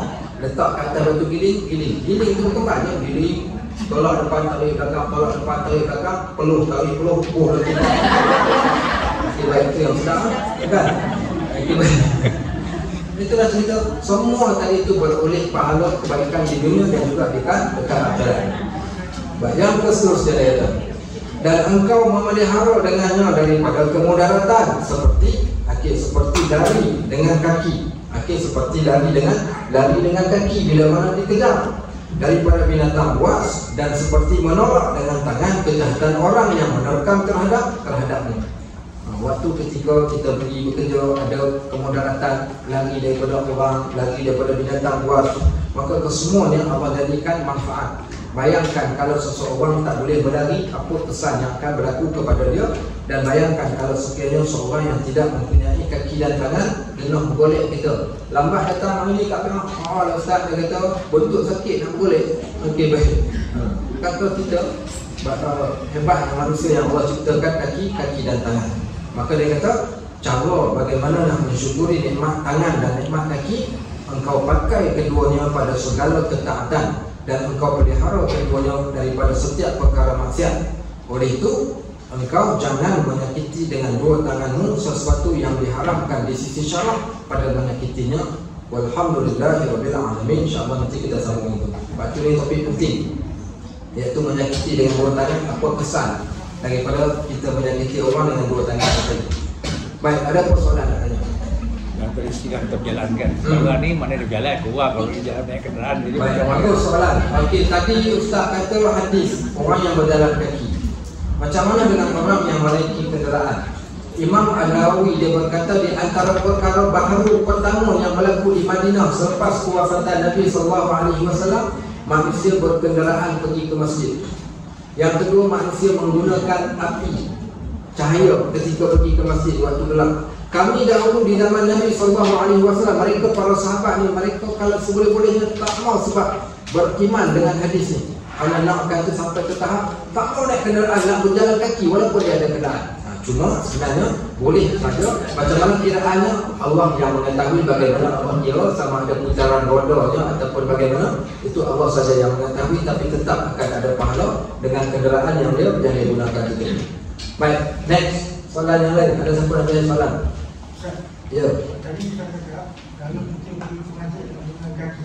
S2: letak kat atas batu giling. Giling tu berkembang je, giling Tolak depan tarik belakang, tolak depan tarik belakang, peluh tarik peluh, lagi. Baik itu yang sedang, kan? Itulah cerita. Semua tadi itu beroleh pahala kebaikan di dunia dan juga dekat akhirat. Baik, yang seterusnya dan engkau memelihara dengannya daripada kemudaratan seperti lari dengan kaki, seperti lari dengan kaki bila mana dikejar, daripada binatang buas, dan seperti menolak dengan tangan kejahatan orang yang menerkam terhadapnya. Waktu ketika kita pergi bekerja ada kemudaratan, lari daripada orang, lari daripada binatang buas, maka kesemuanya Allah jadikan manfaat. Bayangkan kalau seseorang tak boleh berlari, apa kesan yang akan berlaku kepada dia. Dan bayangkan kalau sekiranya seorang yang tidak mempunyai kaki dan tangan kena golek kita, lambat datang hari ni kat tengah, ustaz dia kata bentuk sakit nak golek. Okey, baik. Kata kita hebat manusia yang Allah ciptakan kaki dan tangan. Maka dia kata cara bagaimana nak mensyukuri nikmat tangan dan nikmat kaki, engkau pakai keduanya pada segala ketaatan dan engkau pelihara keduanya daripada setiap perkara maksiat. Oleh itu, engkau jangan menyakiti dengan dua tanganmu sesuatu yang diharamkan di sisi syarak pada menyakitinya. Walhamdulillahirabbil alamin. InsyaAllah nanti kita sambung itu. Baca ini topik penting, iaitu menyakiti dengan dua tangan, apa kesan daripada kita menyakiti orang dengan dua tangan tadi. Baik, ada persoalan nak tanya?
S3: Yang tadi istilah kita berjalan kan. Sekarang ni mana dia berjalan, kurang kalau dia jalan naik kenderaan. Jadi
S2: baik, soalan. Okey, tadi Ustaz kata hadis orang yang berjalan kaki. Macam mana dengan orang yang menaiki kenderaan? Imam An-Nawawi dia berkata di antara perkara baharu pertama yang berlaku di Madinah selepas kewafatan Nabi SAW, manusia berkenderaan pergi ke masjid. Yang kedua, manusia menggunakan api cahaya ketika pergi ke masjid waktu gelap. Kami dahulu di zaman Nabi SAW, mereka para sahabat ni, mereka kalau seboleh-bolehnya tak mau sebab beriman dengan hadis ni. Kalau nak kata sampai ke tahap tak mau naik kenderaan, nak berjalan kaki walaupun dia ada kenderaan. Cuma sebenarnya boleh saja. Macam mana kiraannya Allah yang mengetahui bagaimana Allah kira, sama ada putaran rodanya ataupun bagaimana, itu Allah saja yang mengetahui. Tapi tetap akan ada pahala dengan kenderaan yang dia gunakan itu. Baik, next soalan yang lain. Ada siapa nak tanya soalan? Ya.
S4: Tadi kita kata kalau kita pergi ke masjid dengan kaki,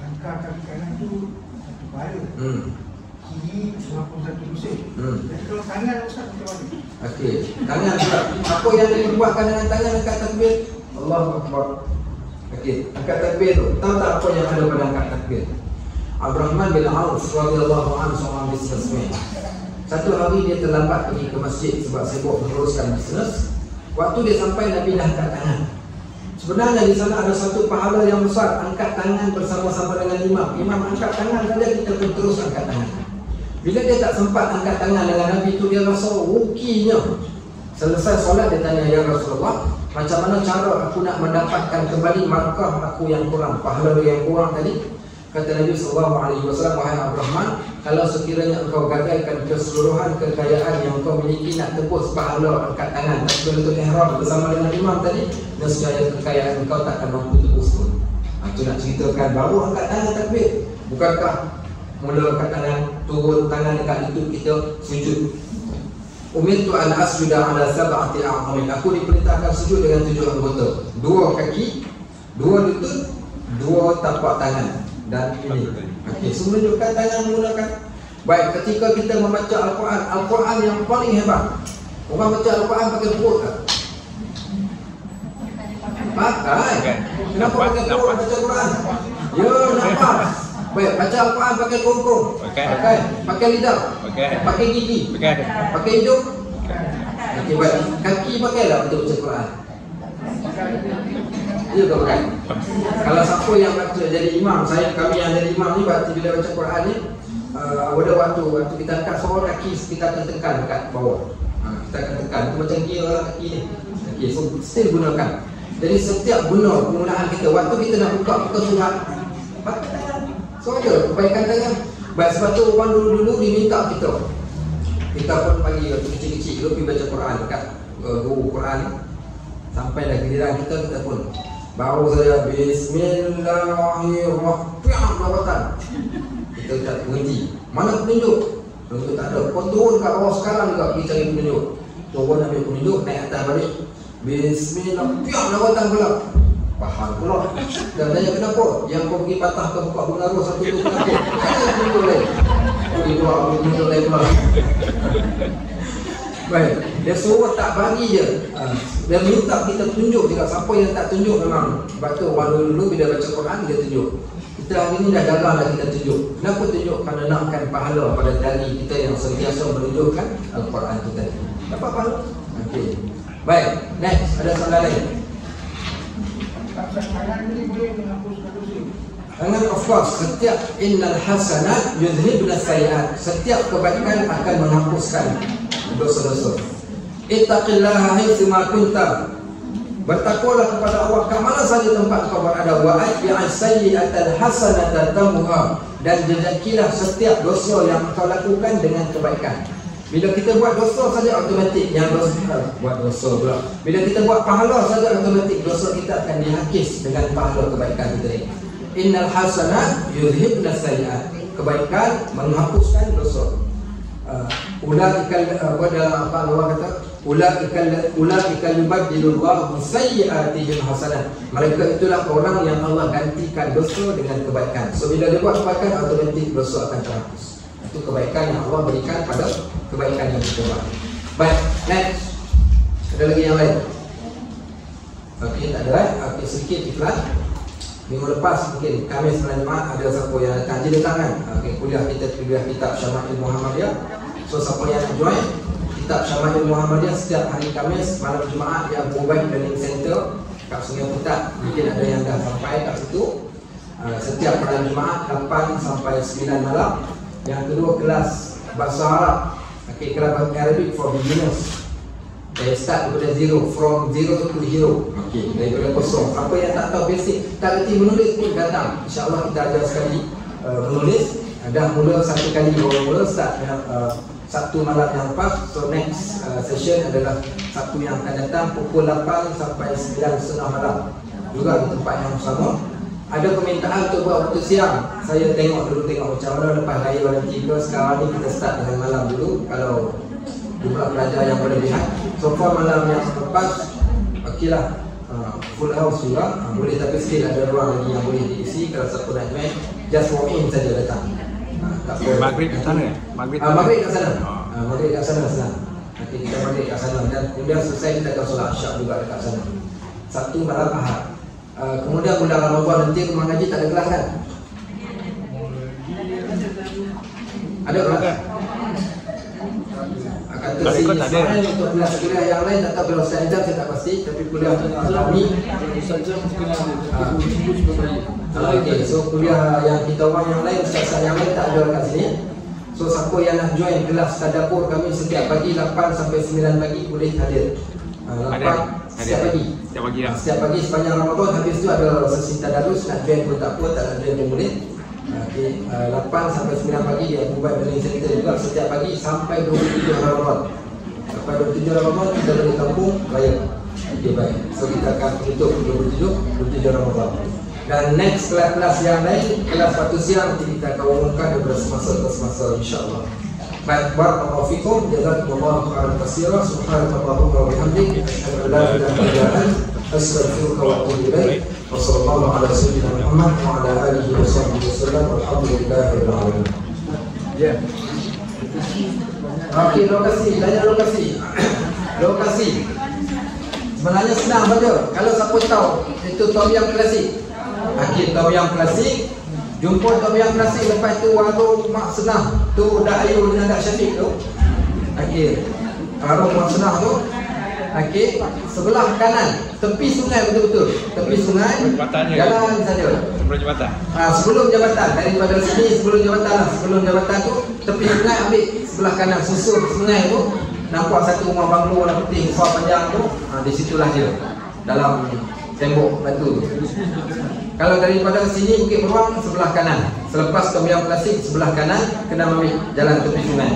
S4: langkah kaki kanan tu satu kepala, kiri 51 lusin. Jadi kalau tangan Ustaz macam mana?
S2: Okey, tangan pula. Apa yang dibuatkan dengan tangan angkat takbir? Allahu Akbar. Okey, angkat takbir tu. Tahu tak apa yang ada pada angkat takbir? Abdurrahman bin Auf radhiyallahu anhu seorang bisnismen. Satu hari dia terlambat pergi ke masjid sebab sibuk menguruskan bisnes. Waktu dia sampai, Nabi dah angkat tangan. Sebenarnya di sana ada satu pahala yang besar, angkat tangan bersama-sama dengan imam. Imam angkat tangan saja, kita pun terus angkat tangan. Bila dia tak sempat angkat tangan dengan Nabi itu, dia rasa ruginya. Selesai solat dia tanya, ya Rasulullah, macam mana cara aku nak mendapatkan kembali markah aku yang kurang, pahala yang kurang tadi? Kata Nabi SAW, wahai Abdurrahman, kalau sekiranya engkau gadaikan keseluruhan kekayaan yang engkau miliki nak tebus pahala angkat tangan untuk ihram bersama dengan imam tadi, nescaya kekayaan engkau tak akan mampu tebus pun. Itu nak ceritakan baru angkat tangan takbir. Bukankah mula angkat tangan, turun tangan dekat lutut kita, sujud. Umirtu an asjuda ala sab'ati a'dhamin. Aku diperintahkan sujud dengan 7 anggota. 2 kaki, 2 lutut, 2 tapak tangan. Dan ini, okey, semua menunjukkan tangan menggunakan. Baik, ketika kita membaca Al-Quran, Al-Quran yang paling hebat, orang baca Al-Quran pakai perut tak? Pakai. Kenapa pakai perut baca Al-Quran? Ya, nampak. Baik, baca Al-Quran pakai kongkong. Pakai. Pakai lidah. Pakai gigi. Pakai hidung. Okey, baik. Kaki pakai tak untuk baca Al-Quran? Ya ke bukan? Kalau siapa yang baca jadi imam, kami yang jadi imam ni, bila baca Quran ni, ada waktu kita angkat seorang kaki, kita akan tekan dekat bawah. Kita akan tekan, itu macam kira lah kaki ni. Okay, so still gunakan. Jadi setiap guna penggunaan kita, waktu kita nak buka surat, pakai tangan. So ada kebaikan tangan. Baik, sebab tu orang dulu diminta kita pun pagi waktu kecil-kecil kita pergi baca Quran dekat guru Quran. Sampai dah giliran kita pun baru saja Bismillahirrahmanirrahim, kita tak berhenti. Mana petunjuk? Petunjuk tak ada. Kau turun kat bawah sekarang juga pergi cari petunjuk. Turun ambil petunjuk, naik atas balik. Bismillah, piak lawatan pula. Faham pula. Dan tanya kenapa? Yang kau pergi patah ke buka bungaru satu tu kenapa? Ada petunjuk lain. Pergi keluar petunjuk lain pula. Baik, dia suruh tak bagi je. Dia minta kita tunjuk juga. Siapa yang tak tunjuk memang. Sebab tu orang dulu bila baca Quran dia tunjuk. Kita hari ni dah jarang dah kita tunjuk. Kenapa tunjuk? Kerana nakkan pahala pada dali kita yang sentiasa menunjukkan Al-Quran itu tadi. Dapat pahala? Okey. Baik, next. Ada soalan lain?
S4: Tangan ini boleh menghapuskan dosa.
S2: Tangan, of course, setiap innal hasanat yudhibna sayiat. Setiap kebaikan akan menghapuskan dosa-dosa. Ittaqillaha haitsu ma kunta. Bertakwalah kepada Allah ke mana saja tempat kau berada. Wa atbi'as sayyi'atal hasanata tamha. Dan jejakilah setiap dosa yang kau lakukan dengan kebaikan. Bila kita buat dosa saja automatik yang dosa buat dosa pula. Bila kita buat pahala saja automatik dosa kita akan dihakis dengan pahala kebaikan kita ini. Innal hasanat yudhibna sayyi'at. Kebaikan menghapuskan dosa. Ulaikal dalam apa Allah kata? Ulaikal yubaddilullahu sayyi'atihim hasanat. Mereka itulah orang yang Allah gantikan dosa dengan kebaikan. So bila dia buat kebaikan automatik dosa akan terhapus. Itu kebaikan yang Allah berikan pada kebaikan yang kita buat. Baik, next. Ada lagi yang lain? Okey, tak ada right? Okey, sedikit iklan. Minggu lepas mungkin Khamis malam Jumaat ada siapa yang datang je datang kan. Okey, kuliah kitab Syama'il Muhammadiyah. So siapa yang nak join kitab Syama'il Muhammadiyah setiap hari Khamis malam Jumaat di Abu Ubaid Learning Center kat Sungai Putat. Mungkin ada yang dah sampai kat situ. Setiap malam Jumaat 8 sampai 9 malam. Yang kedua kelas bahasa Arab. Okey, kelas Arabic for beginners. Saya start daripada zero, from zero to hero. Okey, daripada kosong. Apa yang tak tahu basic, tak reti menulis pun datang. InsyaAllah kita ajar sekali menulis. Dah mula satu kali orang mula start Sabtu malam yang lepas. So next session adalah Sabtu yang akan datang pukul 8 sampai 9.30 malam. Juga di tempat yang sama. Ada permintaan untuk buat waktu siang. Saya tengok macam mana lepas raya nanti ke. Sekarang ni kita start dengan malam dulu. Kalau jumlah pelajar yang berlebihan. So far malam yang lepas okeylah, full house juga. Boleh, tapi still ada ruang lagi yang boleh diisi. Kalau siapa nak join, just walk in saja datang.
S3: Maghrib kat sana? Maghrib
S2: kat sana. Maghrib kat sana senang. Nanti kita maghrib kat sana dan kemudian selesai kita akan solat isyak juga dekat sana. Sabtu malam Ahad. Kemudian bulan Ramadan nanti rumah ngaji tak ada kelas kan? Ada kelas? Kata si Ismail untuk kuliah yang lain tak tahu. Kalau Ustaz Ijam saya tak pasti. Tapi kuliah kami okay, so kuliah yang kita orang yang lain, Ustaz yang lain tak ada kat sini. So siapa yang nak join kelas tadabbur kami setiap pagi 8 sampai 9 pagi boleh hadir. 8 setiap pagi. Setiap pagi sepanjang Ramadan. Habis tu ada sesi tadarus. Nak join pun tak apa, tak nak join pun boleh. Okay, 8 sampai 9 pagi dia Mobile Learning Center juga setiap pagi sampai 27 Ramadan. Sampai 27 Ramadan kita dari kampung raya. Okay, baik. So kita akan tutup 27 Ramadan. Dan next kelas yang lain, kelas waktu siang nanti kita akan umumkan daripada semasa ke semasa insya-Allah. Baik, barakallahu fikum, jazakumullahu khairan katsiran, subhanakallahumma wa bihamdik, asyhadu an la ilaha illa anta, astaghfiruka wa atubu ilaik. Wassallallahu ala sayyidina Muhammad wa ala alihi wa sahbihi wasallam. Walhamdulillahirabbil alamin. Ya. Okey, lokasi, tanya lokasi. Lokasi. Sebenarnya senang saja. Kalau siapa tahu itu tom yam klasik. Okey, tom yam klasik. Jumpa tom yam klasik, lepas tu warung Mak Senah. Tu Dak Ayu dengan Dak Syafiq tu. Okey. Warung Mak Senah tu. Okey, sebelah kanan, tepi sungai betul-betul. Tepi sungai, jalan saja.
S3: Sebelum jabatan.
S2: Sebelum jabatan, daripada sini sebelum jabatan lah. Sebelum jabatan tu, tepi sungai ambil sebelah kanan, susul sungai tu. Nampak satu rumah banglo warna putih besar panjang tu. Di situlah dia. Dalam tembok batu tu. Kalau daripada sini Bukit Beruang sebelah kanan. Selepas tom yam klasik sebelah kanan, kena ambil jalan tepi sungai.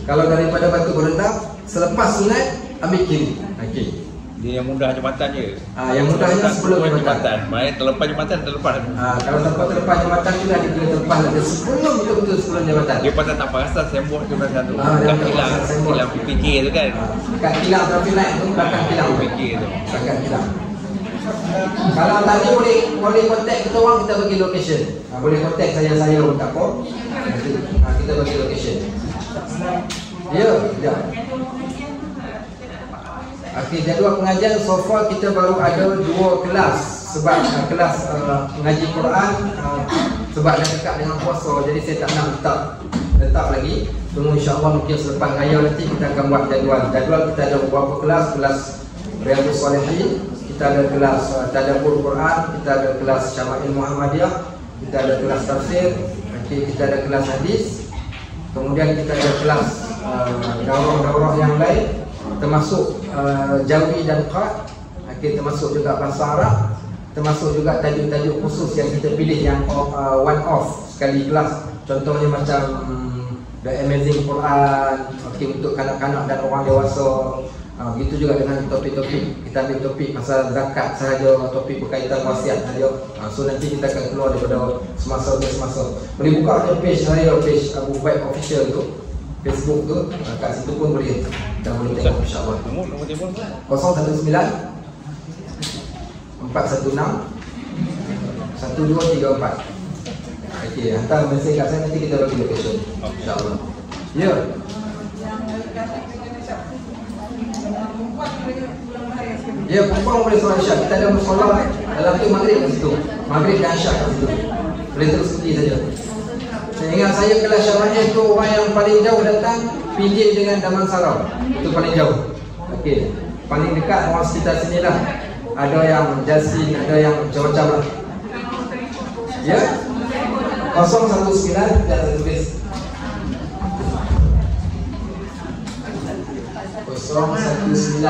S2: Kalau daripada Batu Berendam, selepas sungai ambil kiri. Okey.
S3: Dia yang mudah jambatan je.
S2: Yang mudahnya sebelum jambatan.
S3: Main terlepas jambatan terlepas.
S2: Kalau tempat terlepas jambatan tu dah dia terlepas lagi sebelum betul-betul sebelum jambatan.
S3: Dia pasal tak perasan sembok tu pasal tu.
S2: Dia
S3: Kilang PPK tu kan.
S2: Kat kilang traffic light tu belakang kilang
S3: PPK tu.
S2: Belakang kilang. Kalau tadi boleh kontak kita orang, kita bagi location. Boleh kontak saya pun tak apa. Kita bagi location. Ya, sekejap. Okey, jadual pengajian so far kita baru ada 2 kelas. Sebab kelas mengaji Quran sebab dah dekat dengan puasa, jadi saya tak nak letak lagi. Tunggu insya-Allah mungkin selepas raya nanti kita akan buat jadual. Kita ada beberapa kelas. Kelas Riyadhus Shalihin, kita ada kelas Tadabbur Quran, kita ada kelas Syama'il Muhammadiyah, kita ada kelas tafsir, kita ada kelas hadis. Kemudian kita ada kelas daurah-daurah yang lain, termasuk Jawi dan Qad, termasuk juga bahasa Arab, termasuk juga tajuk-tajuk khusus yang kita pilih yang one off sekali kelas. Contohnya macam The Amazing Quran, untuk kanak-kanak dan orang dewasa. Begitu juga dengan topik-topik. Kita ambil topik pasal zakat sahaja, topik berkaitan wasiat sahaja. So nanti kita akan keluar daripada semasa ke semasa. Boleh buka je page saya, page Abu Baik Official tu, Facebook tu. Kat situ pun boleh, dan boleh tengok insya-Allah.
S3: Nombor telefon
S2: 019 416 1234. Okey, hantar mesej kat saya, nanti kita bagi location insya-Allah. Ya. Ya, perempuan boleh solat Isyak. Kita ada musola dalam tu maghrib kat situ. Maghrib dan Isyak kat situ. Boleh terus pergi saja. Saya ingat saya kelas Syama'il tu orang yang paling jauh datang pinggir dengan Damansara. Itu paling jauh. Okey. Paling dekat orang sekitar sini lah. Ada yang Jasin, ada yang macam-macam lah. Ya. 019 dan tulis 019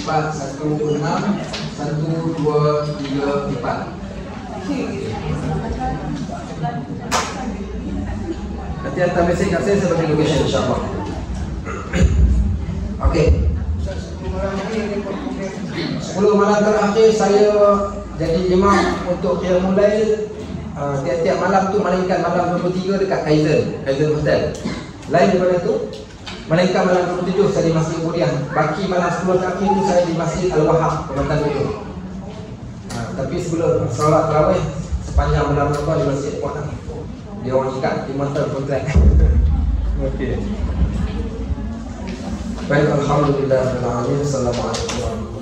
S2: 416 1234. Nanti hantar mesej kat saya bagi location insya-Allah. Okey. 10 malam terakhir saya jadi imam untuk qiyamul lail. Tiap-tiap malam tu melainkan malam 23 dekat Kaizen Hotel. Lain daripada tu, melainkan malam 27 saya di Masjid Budian. Baki malam 10 terakhir tu saya di Masjid Al-Wahab, Kementerian Dulu. Tapi sebelum solat tarawih sepanjang malam tu di Masjid Puan. Dia orang ikat di montor kontrak. Okey. Baik, alhamdulillah. Assalamualaikum.